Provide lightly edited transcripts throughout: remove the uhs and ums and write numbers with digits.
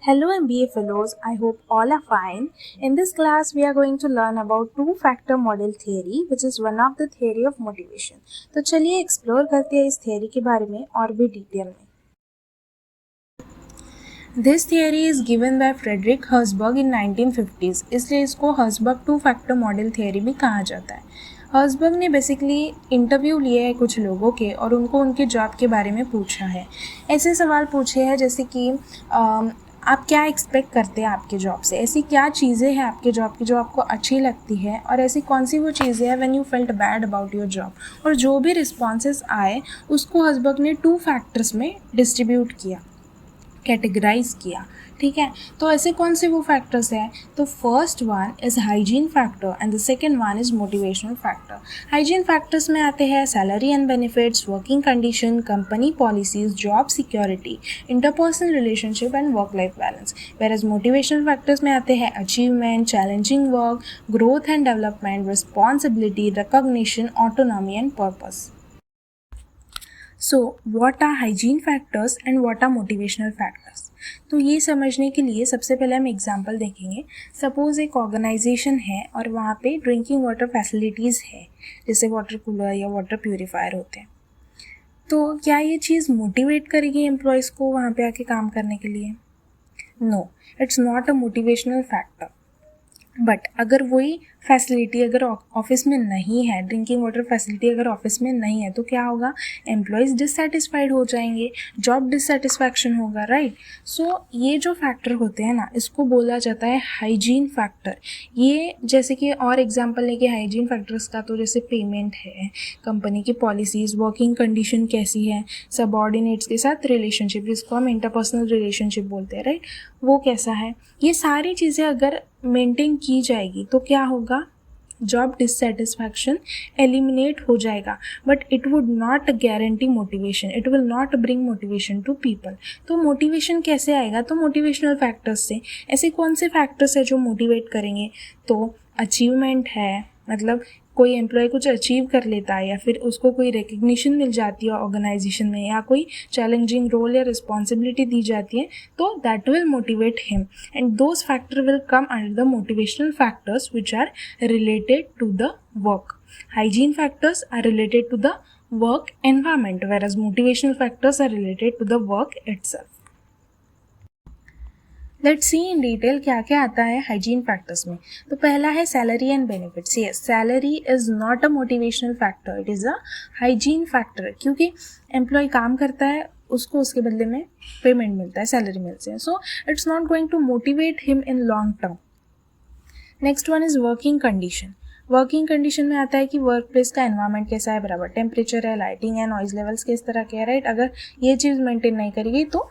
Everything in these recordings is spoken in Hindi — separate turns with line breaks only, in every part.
Hello MBA fellows, I hope all are fine. In this class, we are going to learn about two-factor model theory, which is one of the theory of motivation. तो चलिए एक्सप्लोर करते हैं इस theory के बारे में और भी डिटेल में. This theory is given by Frederick Herzberg in 1950s, इसलिए इसको Herzberg two-factor model theory भी कहा जाता है. हर्सबर्ग ने बेसिकली इंटरव्यू लिए है कुछ लोगों के और उनको उनके जॉब के बारे में पूछा है. ऐसे सवाल पूछे हैं जैसे कि आप क्या एक्सपेक्ट करते हैं आपके जॉब से, ऐसी क्या चीज़ें हैं आपके जॉब की जो आपको अच्छी लगती है और ऐसी कौन सी वो चीज़ें हैं when you felt bad about your job. और जो भी रिस्पॉन्सेस आए उसको हर्सबर्ग ने टू फैक्टर्स में डिस्ट्रीब्यूट किया, कैटेगराइज किया. ठीक है, तो ऐसे कौन से वो फैक्टर्स हैं. तो first one is hygiene factor and the second one is motivational factor. Hygiene factors में आते हैं salary and benefits, working condition, company policies, job security, interpersonal relationship and work life balance. Whereas motivational factors में आते हैं achievement, challenging work, growth and development, responsibility, recognition, autonomy and purpose. So what are hygiene factors and what are motivational factors. तो ये समझने के लिए सबसे पहले हम एग्जांपल देखेंगे. सपोज़ एक ऑर्गेनाइजेशन है और वहाँ पे ड्रिंकिंग वाटर फैसिलिटीज़ है, जैसे वाटर कूलर या वाटर प्यूरीफायर होते हैं. तो क्या ये चीज़ मोटिवेट करेगी एम्प्लॉयज़ को वहाँ पे आके काम करने के लिए? No, it's not a motivational factor. But अगर वही फैसिलिटी अगर ऑफिस में नहीं है, ड्रिंकिंग वाटर फैसिलिटी अगर ऑफिस में नहीं है, तो क्या होगा? एम्प्लॉयज़ डिससेटिस्फाइड हो जाएंगे, जॉब डिससेटिस्फैक्शन होगा, राइट. सो ये जो फैक्टर होते हैं ना, इसको बोला जाता है हाइजीन फैक्टर. ये जैसे कि और एग्जांपल लेके हाइजीन फैक्टर्स का, तो जैसे पेमेंट है, कंपनी की पॉलिसीज़, वर्किंग कंडीशन कैसी है, सबऑर्डिनेट्स के साथ रिलेशनशिप जिसको हम इंटरपर्सनल रिलेशनशिप बोलते हैं, राइट, वो कैसा है. ये सारी चीज़ें अगर मेंटेन की जाएगी तो क्या होगा? जॉब डिससेटिस्फैक्शन एलिमिनेट हो जाएगा. But it would not guarantee motivation, it will not bring motivation to people. तो मोटिवेशन कैसे आएगा? तो मोटिवेशनल फैक्टर्स से. ऐसे कौन से फैक्टर्स है जो मोटिवेट करेंगे? तो अचीवमेंट है, मतलब कोई एम्प्लॉय कुछ अचीव कर लेता है या फिर उसको कोई रिकग्निशन मिल जाती है ऑर्गेनाइजेशन में, या कोई चैलेंजिंग रोल या रिस्पॉन्सिबिलिटी दी जाती है, तो that will motivate him. And those factor will come under the motivational factors which are related to the work. Hygiene factors are related to the work environment, whereas motivational factors are related to the work itself. Let's see in detail क्या क्या आता है हाइजीन फैक्टर्स में. तो पहला है salary and benefits. Yes, salary is not a motivational factor, it is a hygiene factor. क्योंकि एम्प्लॉय काम करता है, उसको उसके बदले में पेमेंट मिलता है, सैलरी मिलती है. So it's not going to motivate him in long term. Next one is working condition. Working condition में आता है कि वर्क प्लेस का एनवायरनमेंट कैसा है, बराबर टेम्परेचर है, लाइटिंग है, नॉइज लेवल्स किस तरह के है, राइट. अगर ये चीज़ मेंटेन नहीं करेगी तो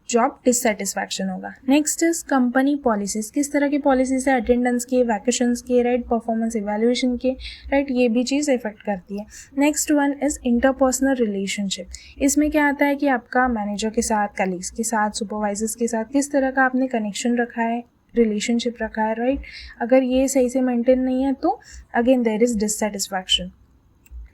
जॉब डिससेटिस्फैक्शन होगा. Next is company policies. किस तरह की पॉलिसीज है? अटेंडेंस के, वैकेशंस के, राइट, परफॉर्मेंस इवैल्यूएशन के, राइट, ये भी चीज़ इफेक्ट करती है. Next one is interpersonal relationship. इसमें क्या आता है कि आपका मैनेजर के साथ, कलीग्स के साथ, सुपरवाइजर्स के साथ किस तरह का आपने कनेक्शन रखा है, रिलेशनशिप रखा है, राइट. अगर ये सही से मेंटेन नहीं है तो again there is dissatisfaction.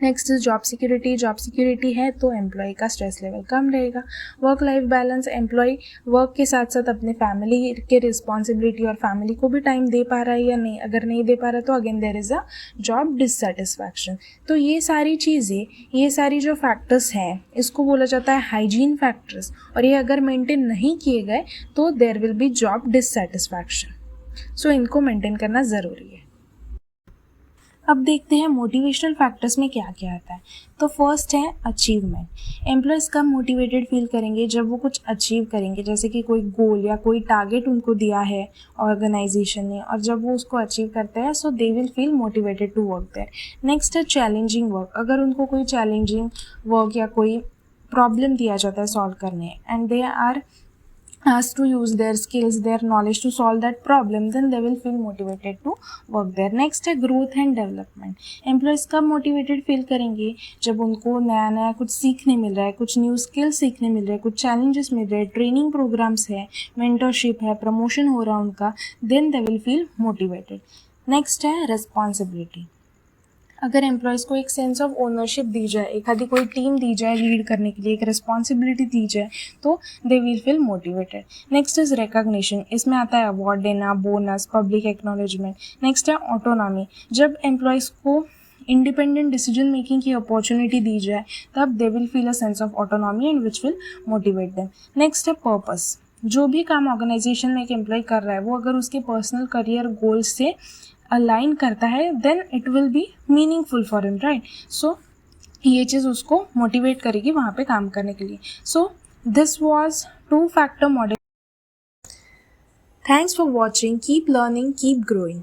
Next is job security. Job security है तो एम्प्लॉय का स्ट्रेस लेवल कम रहेगा. Work life balance. Employee work के साथ साथ अपने फैमिली के रिस्पॉन्सिबिलिटी और फैमिली को भी टाइम दे पा रहा है या नहीं. अगर नहीं दे पा रहा तो again there is a job dissatisfaction. तो ये सारी चीज़ें, ये सारी जो फैक्टर्स हैं, इसको बोला जाता है हाइजीन फैक्टर्स. और ये अगर मेंटेन नहीं किए गए तो there will be job dissatisfaction. So इनको मेंटेन करना ज़रूरी है. अब देखते हैं मोटिवेशनल फैक्टर्स में क्या क्या आता है. तो फर्स्ट है अचीवमेंट. एम्प्लॉयज़ कब मोटिवेटेड फील करेंगे? जब वो कुछ अचीव करेंगे, जैसे कि कोई गोल या कोई टारगेट उनको दिया है ऑर्गेनाइजेशन ने, और जब वो उसको अचीव करते हैं so they will feel motivated to work there. Next है चैलेंजिंग वर्क. अगर उनको कोई चैलेंजिंग वर्क या कोई प्रॉब्लम दिया जाता है सॉल्व करने, and they are asked to use their skills, their knowledge to solve that problem, then they will feel motivated to work there. Next है growth and development. Employees कब motivated feel करेंगे? जब उनको नया नया कुछ सीखने मिल रहा है, कुछ न्यू स्किल्स सीखने मिल रहे हैं, कुछ चैलेंजेस मिल रहे हैं, ट्रेनिंग प्रोग्राम्स है, मेंटरशिप है, प्रमोशन हो रहा है उनका, then they will feel motivated. Next है responsibility. अगर एम्प्लॉयज़ को एक सेंस ऑफ ओनरशिप दी जाए, एक आधी कोई टीम दी जाए लीड करने के लिए, एक रिस्पॉन्सिबिलिटी दी जाए, तो दे will feel motivated. Next is recognition, इसमें आता है अवार्ड देना, बोनस, पब्लिक एक्नॉलेजमेंट। नेक्स्ट है ऑटोनॉमी, जब एम्प्लॉयज़ को इंडिपेंडेंट डिसीजन मेकिंग की अपॉर्चुनिटी दी जाए तब दे will feel a sense of autonomy and which will motivate them. Next है पर्पस, जो भी काम ऑर्गेनाइजेशन में एक एम्प्लॉय कर रहा है वो अगर उसके पर्सनल करियर गोल्स से अलाइन करता है then it will be meaningful for him, right. So ये चीज़ उसको मोटिवेट करेगी वहाँ पे काम करने के लिए। So this was 2 factor model. Thanks for watching, keep learning, keep growing.